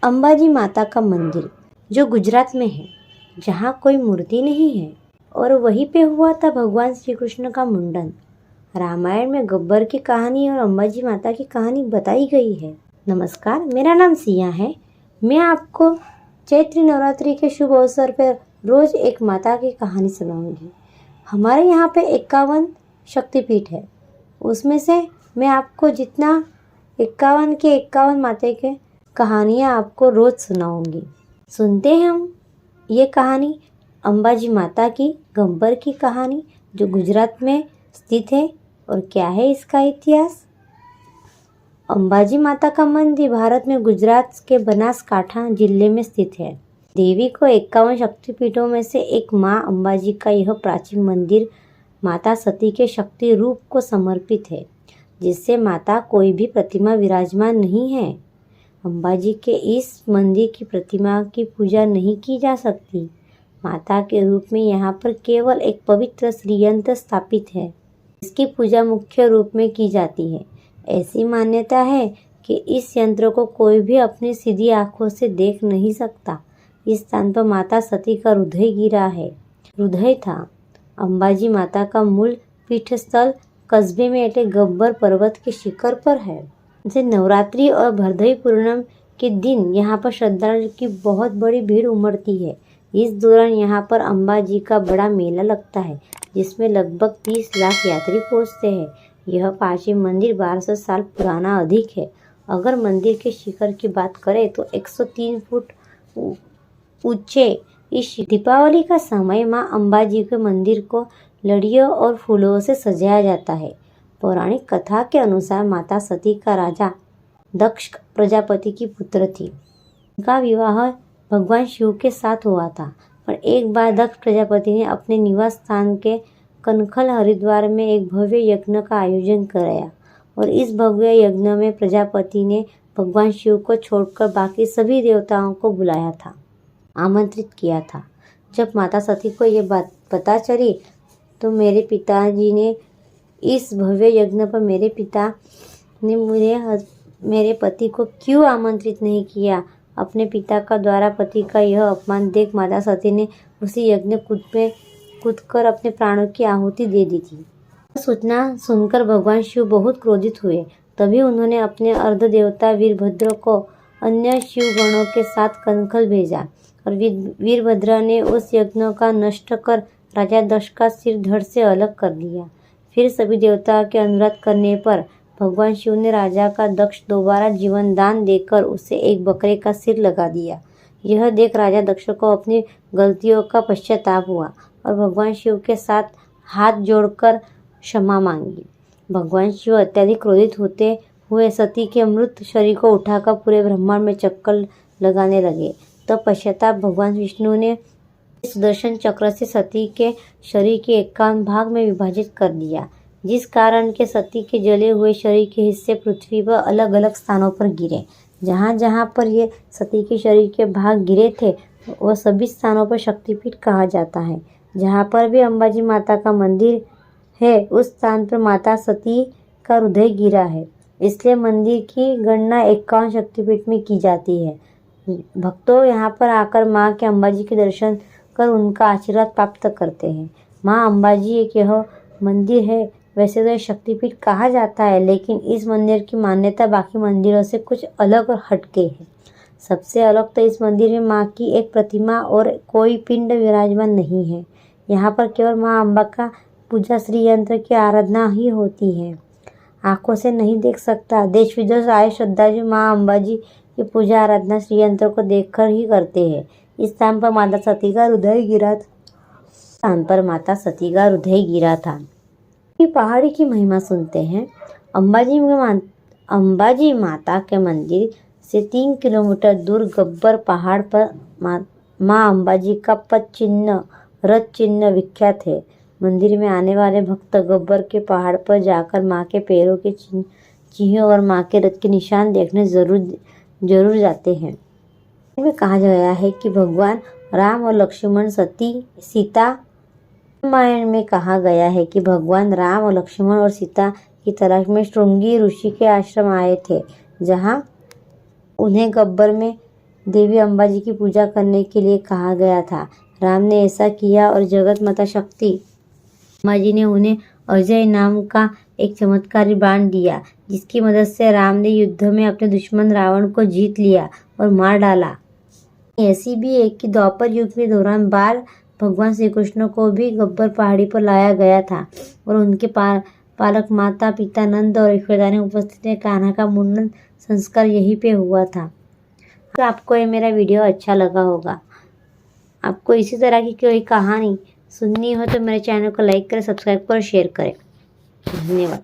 अंबाजी माता का मंदिर जो गुजरात में है, जहाँ कोई मूर्ति नहीं है और वहीं पे हुआ था भगवान श्री कृष्ण का मुंडन। रामायण में गब्बर की कहानी और अंबाजी माता की कहानी बताई गई है। नमस्कार, मेरा नाम सिया है। मैं आपको चैत्र नवरात्रि के शुभ अवसर पर रोज एक माता की कहानी सुनाऊंगी। हमारे यहाँ पे 51 शक्तिपीठ है, उसमें से मैं आपको जितना 51 के 51 माता के कहानियाँ आपको रोज सुनाऊंगी। सुनते हैं हम ये कहानी अंबाजी माता की, गब्बर की कहानी जो गुजरात में स्थित है। और क्या है इसका इतिहास। अंबाजी माता का मंदिर भारत में गुजरात के बनासकांठा जिले में स्थित है। देवी को 51 शक्तिपीठों में से एक माँ अंबाजी का यह प्राचीन मंदिर माता सती के शक्ति रूप को समर्पित है, जिससे माता कोई भी प्रतिमा विराजमान नहीं है। अंबाजी के इस मंदिर की प्रतिमा की पूजा नहीं की जा सकती। माता के रूप में यहाँ पर केवल एक पवित्र श्रीयंत्र स्थापित है, इसकी पूजा मुख्य रूप में की जाती है। ऐसी मान्यता है कि इस यंत्र को कोई भी अपनी सीधी आंखों से देख नहीं सकता। इस स्थान पर माता सती का हृदय था। अंबाजी माता का मूल पीठ स्थल कस्बे में एटे गब्बर पर्वत के शिखर पर है। जैसे नवरात्रि और भरदई पूर्णिमा के दिन यहाँ पर श्रद्धालुओं की बहुत बड़ी भीड़ उमड़ती है। इस दौरान यहाँ पर अंबाजी का बड़ा मेला लगता है, जिसमें लगभग 30 लाख यात्री पहुँचते हैं। यह प्राचीन मंदिर 1200 साल पुराना अधिक है। अगर मंदिर के शिखर की बात करें तो 103 फुट ऊंचे इस दीपावली का समय माँ अंबाजी के मंदिर को लड़ियों और फूलों से सजाया जाता है। पौराणिक कथा के अनुसार माता सती का राजा दक्ष प्रजापति की पुत्र थी। उनका विवाह भगवान शिव के साथ हुआ था, पर एक बार दक्ष प्रजापति ने अपने निवास स्थान के कनखल हरिद्वार में एक भव्य यज्ञ का आयोजन कराया और इस भव्य यज्ञ में प्रजापति ने भगवान शिव को छोड़कर बाकी सभी देवताओं को बुलाया था, आमंत्रित किया था। जब माता सती को यह बात पता चली तो मेरे पिताजी ने इस भव्य यज्ञ पर मेरे पिता ने मेरे पति को क्यों आमंत्रित नहीं किया। अपने पिता का द्वारा पति का यह अपमान देख माता सती ने उसी यज्ञ कूदकर अपने प्राणों की आहुति दे दी थी। सूचना सुनकर भगवान शिव बहुत क्रोधित हुए। तभी उन्होंने अपने अर्ध देवता वीरभद्र को अन्य शिव गणों के साथ कनखल भेजा और वीरभद्र ने उस यज्ञ का नष्ट कर राजा दक्ष का सिर धड़ से अलग कर दिया। फिर सभी देवताओं के अनुरोध करने पर भगवान शिव ने राजा का दक्ष दोबारा जीवन दान देकर उसे एक बकरे का सिर लगा दिया। यह देख राजा दक्ष को अपनी गलतियों का पश्चाताप हुआ और भगवान शिव के साथ हाथ जोड़कर क्षमा मांगी। भगवान शिव अत्यधिक क्रोधित होते हुए सती के मृत शरीर को उठाकर पूरे ब्रह्मांड में चक्कर लगाने लगे। तब पश्चाताप भगवान विष्णु ने सुदर्शन चक्र से सती के शरीर के 51 भाग में विभाजित कर दिया, जिस कारण के सती के जले हुए शरीर के हिस्से पृथ्वी पर अलग अलग स्थानों पर गिरे। जहाँ जहाँ पर ये सती के शरीर के भाग गिरे थे वह सभी स्थानों पर शक्तिपीठ कहा जाता है। जहाँ पर भी अंबाजी माता का मंदिर है उस स्थान पर माता सती का हृदय गिरा है, इसलिए मंदिर की गणना 51 शक्तिपीठ में की जाती है। भक्तों यहाँ पर आकर माँ के अंबाजी के दर्शन कर उनका आशीर्वाद प्राप्त करते हैं। माँ अंबाजी एक यह मंदिर है। वैसे तो शक्तिपीठ कहा जाता है, लेकिन इस मंदिर की मान्यता बाकी मंदिरों से कुछ अलग और हटके है। सबसे अलग तो इस मंदिर में माँ की एक प्रतिमा और कोई पिंड विराजमान नहीं है। यहाँ पर केवल माँ अम्बा का पूजा श्री यंत्र की आराधना ही होती है। आंखों से नहीं देख सकता। देश विदेश से आए श्रद्धालु माँ अंबाजी की पूजा आराधना श्री यंत्र को देखकर ही करते हैं। इस स्थान पर माता सती का हृदय गिरा था। पहाड़ी की महिमा सुनते हैं। अंबाजी माता के मंदिर से 3 किलोमीटर दूर गब्बर पहाड़ पर माँ अंबाजी का पद चिन्ह रथ चिन्ह विख्यात है। मंदिर में आने वाले भक्त गब्बर के पहाड़ पर जाकर माँ के पैरों के चिन्ह और माँ के रथ के निशान देखने जरूर जाते हैं। में कहा गया है कि भगवान राम और लक्ष्मण सीता रामायण में कहा गया है कि भगवान राम और लक्ष्मण और सीता की तलाश में श्रृंगी ऋषि के आश्रम आए थे, जहां उन्हें गब्बर में देवी अंबाजी की पूजा करने के लिए कहा गया था। राम ने ऐसा किया और जगत माता शक्ति अम्बा जी ने उन्हें अजय नाम का एक चमत्कारी बाण दिया, जिसकी मदद से राम ने युद्ध में अपने दुश्मन रावण को जीत लिया और मार डाला। ऐसी भी है कि द्वापर युग के दौरान बाल भगवान श्री कृष्ण को भी गब्बर पहाड़ी पर लाया गया था और उनके पालक माता पिता नंद और यशोदा ने उपस्थित में कान्हा का मुंडन संस्कार यहीं पे हुआ था। तो आपको ये मेरा वीडियो अच्छा लगा होगा। आपको इसी तरह की कोई कहानी सुननी हो तो मेरे चैनल को लाइक करें, सब्सक्राइब करें, शेयर करें। धन्यवाद।